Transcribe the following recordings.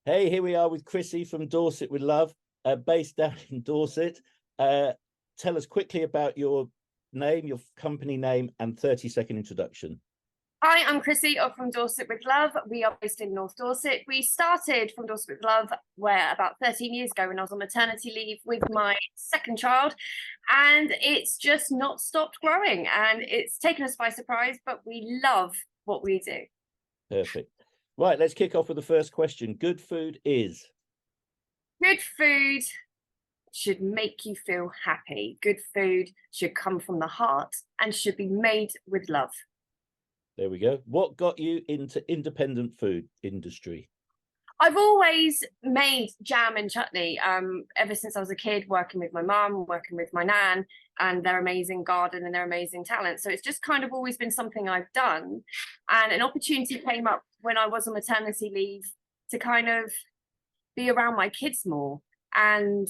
Hey, here we are with Chrissy from Dorset with Love, based down in Dorset. Tell us quickly about your name, your company name, and 30-second introduction. Hi, I'm Chrissy from Dorset with Love. We are based in North Dorset. We started from Dorset with Love about 13 years ago when I was on maternity leave with my second child, and it's just not stopped growing, and it's taken us by surprise, but we love what we do. Perfect. Right, let's kick off with the first question. Good food is? Good food should make you feel happy. Good food should come from the heart and should be made with love. There we go. What got you into independent food industry? I've always made jam and chutney ever since I was a kid, working with my mum, working with my nan, and their amazing garden and their amazing talent. So it's just kind of always been something I've done. And an opportunity came up when I was on maternity leave to kind of be around my kids more. And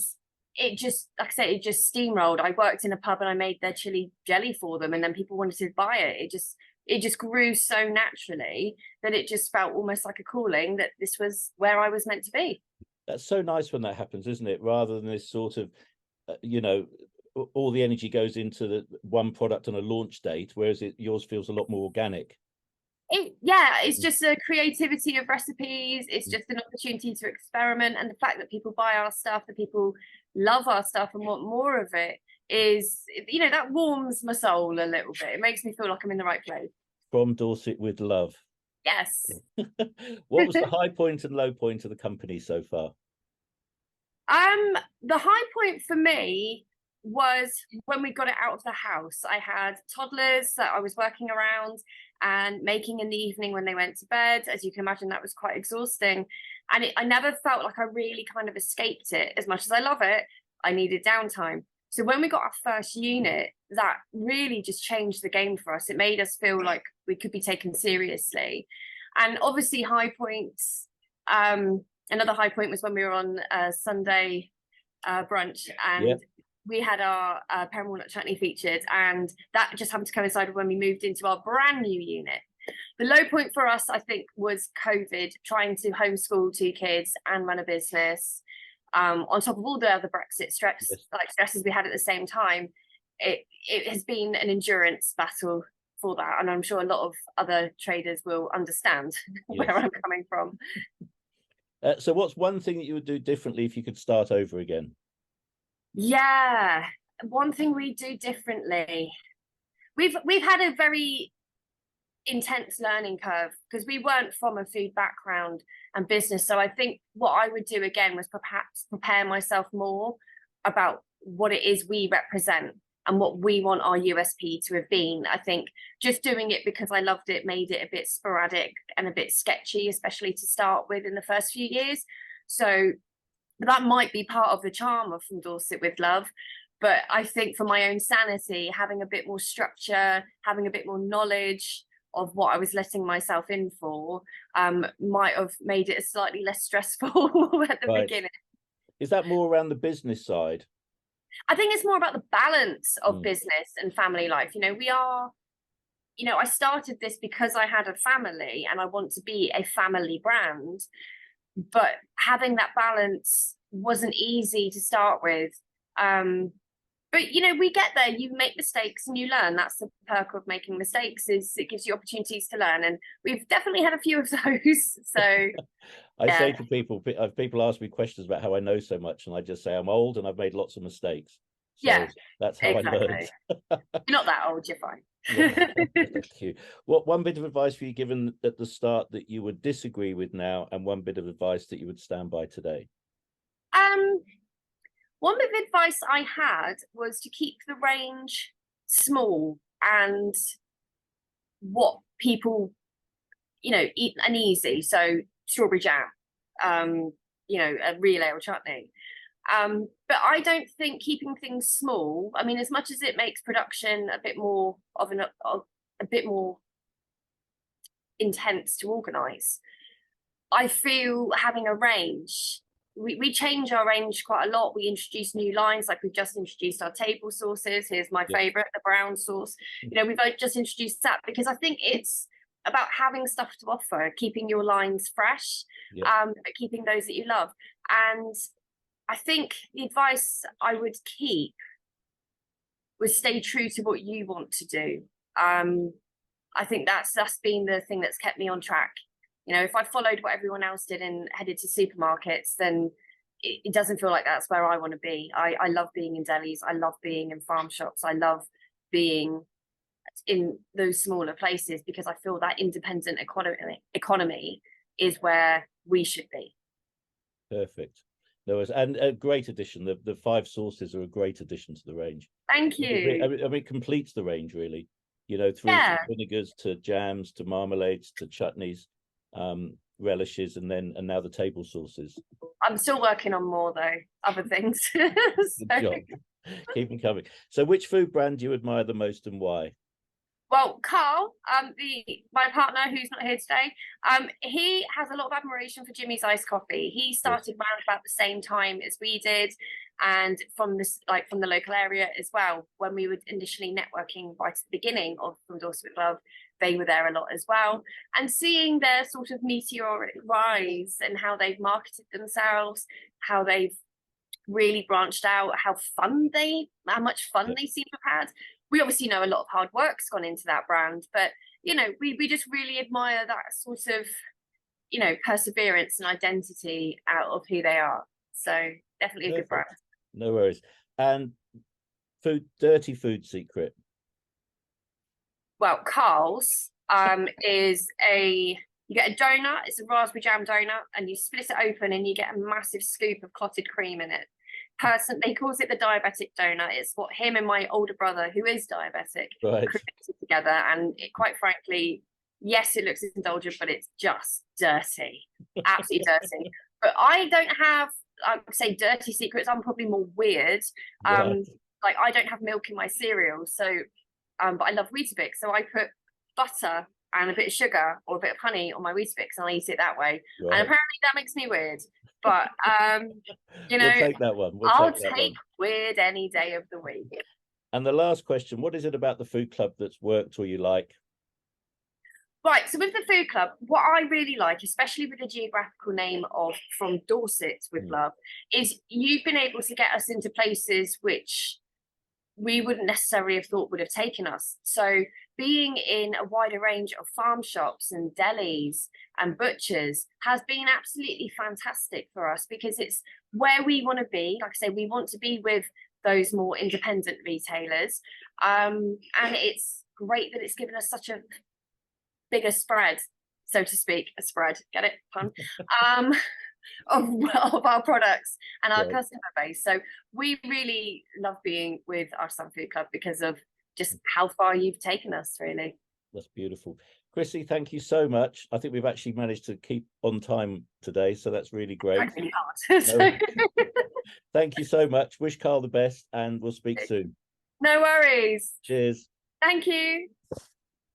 it just, like I say, it just steamrolled. I worked in a pub and I made their chili jelly for them, and then people wanted to buy it. It just grew so naturally that it just felt almost like a calling, that this was where I was meant to be. That's so nice when that happens, isn't it? Rather than this sort of, all the energy goes into the one product on a launch date, whereas yours feels a lot more organic. It's just a creativity of recipes. It's just an opportunity to experiment, and the fact that people buy our stuff, that people love our stuff and want more of it, is, that warms my soul a little bit. It makes me feel like I'm in the right place. From Dorset with Love. Yes. What was the high point and low point of the company so far? The high point for me was when we got it out of the house. I had toddlers that I was working around and making in the evening when they went to bed. As you can imagine, that was quite exhausting. And I never felt like I really kind of escaped it. As much as I love it, I needed downtime. So when we got our first unit, that really just changed the game for us. It made us feel like we could be taken seriously. And obviously high points, another high point was when we were on a Sunday brunch, and we had our pear walnut chutney featured, and that just happened to coincide with when we moved into our brand new unit. The low point for us, I think, was COVID, trying to homeschool 2 kids and run a business. On top of all the other Brexit stresses we had at the same time. It has been an endurance battle for that, and I'm sure a lot of other traders will understand where I'm coming from. So what's one thing that you would do differently if you could start over again? Yeah, one thing we do differently. We've had a very intense learning curve because we weren't from a food background and business. So I think what I would do again was perhaps prepare myself more about what it is we represent and what we want our USP to have been. I think just doing it because I loved it made it a bit sporadic and a bit sketchy, especially to start with in the first few years. So that might be part of the charm of From Dorset with Love. But I think for my own sanity, having a bit more structure, having a bit more knowledge of what I was letting myself in for, might have made it slightly less stressful at the beginning. Is that more around the business side? I think it's more about the balance of business and family life. I started this because I had a family and I want to be a family brand, but having that balance wasn't easy to start with. But we get there. You make mistakes and you learn. That's the perk of making mistakes, is it gives you opportunities to learn, and we've definitely had a few of those. So I say to people ask me questions about how I know so much, and I just say I'm old and I've made lots of mistakes. So that's how I learned. You're not that old, you're fine. Thank you. What one bit of advice were you given at the start that you would disagree with now, and one bit of advice that you would stand by today? One bit of advice I had was to keep the range small and what people, eat and easy. So strawberry jam, a real ale chutney. But I don't think keeping things small, I mean, as much as it makes production a bit more intense to organise, I feel having a range, we change our range quite a lot. We introduce new lines, like we've just introduced our table sauces. Here's my favourite, the brown sauce. We've just introduced that because I think it's about having stuff to offer, keeping your lines fresh, but keeping those that you love. And I think the advice I would keep was stay true to what you want to do. I think that's been the thing that's kept me on track. You know, if I followed what everyone else did and headed to supermarkets, then it doesn't feel like that's where I want to be. I love being in delis. I love being in farm shops. I love being in those smaller places because I feel that independent economy is where we should be. Perfect. And a great addition. The 5 sauces are a great addition to the range. Thank you. I mean, it completes the range really. You know, through from vinegars to jams to marmalades to chutneys, relishes, and now the table sauces. I'm still working on more though, other things. Good job. Keep them coming. So, which food brand do you admire the most and why? Well, Carl, my partner who's not here today, he has a lot of admiration for Jimmy's iced coffee. He started around about the same time as we did, and from the local area as well. When we were initially networking right at the beginning from Dorset Club, they were there a lot as well. And seeing their sort of meteoric rise and how they've marketed themselves, how they've really branched out, how much fun they seem to have had. We obviously know a lot of hard work's gone into that brand, but you know, we just really admire that sort of, you know, perseverance and identity out of who they are. So definitely a good brand. No worries. And dirty food secret. Well, Carl's is you get a donut, it's a raspberry jam donut, and you split it open and you get a massive scoop of clotted cream in it. They calls it the diabetic donut. It's what him and my older brother, who is diabetic, created together. And quite frankly, yes, it looks indulgent, but it's just dirty, absolutely dirty. But I don't have, I would say, dirty secrets. I'm probably more weird. Like I don't have milk in my cereal, so but I love Weetabix, so I put butter and a bit of sugar or a bit of honey on my Weetabix and I eat it that way. And apparently that makes me weird. But you know, we'll take that one. I'll take weird any day of the week. And the last question, what is it about the food club that's worked or you like? Right, so with the food club, what I really like, especially with the geographical name of From Dorset with Love, is you've been able to get us into places which we wouldn't necessarily have thought would have taken us. So being in a wider range of farm shops and delis and butchers has been absolutely fantastic for us because it's where we want to be. Like I say, we want to be with those more independent retailers. And it's great that it's given us such a bigger spread, so to speak, a spread, get it, fun, of our products and our customer base. So we really love being with Artisan Food Club because of just how far you've taken us, really. That's beautiful. Chrissy, thank you so much. I think we've actually managed to keep on time today, so that's really great. It's really hard. Thank you so much. Wish Carl the best and we'll speak soon. No worries. Cheers. Thank you.